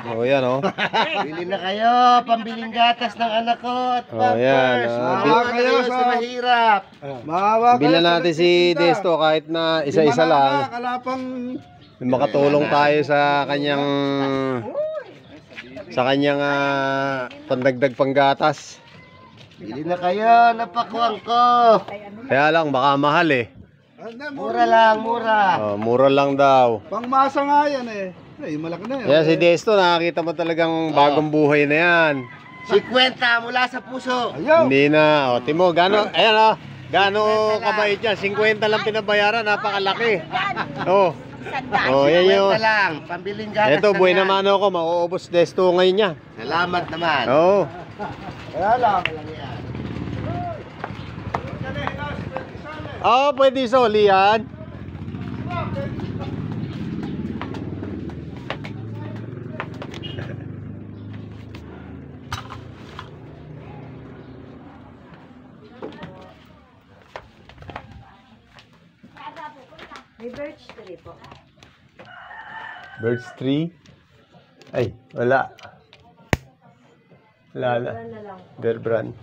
Oh, yan oh. Bili na kayo, pambiling gatas ng anak ko at yan, pampers. Maawa kayo sa mahirap. Maawa kayo. Bilan natin si Desto kahit na isa-isa lang. Kalapang Makatulong tayo sa kanyang pandagdag panggatas. Bili na kayo, napakuwang ko. Kaya lang baka mahal eh. Mura lang, mura. Oh, mura lang daw. pangmasa nga yan eh. Ay, malaki na yun. Yan si Desto, nakakita mo talagang bagong buhay na yan. 50 mula sa puso. Ayaw. Hindi na. O, Timo, gano, ayan o. Gano kabait yan. 50 lang pinabayaran, napakalaki. Oh. Oh, yan yun. 50 lang, pambiling gatas. Ito, buhay yan. naman ako. Mauubos Desto ngayon niya. Salamat naman. Oo. Kaya lang. Oo, pwede isoli yan. May birch tree po. Birds tree. Ay, wala. Wala na. Wala na lang. Bear brand.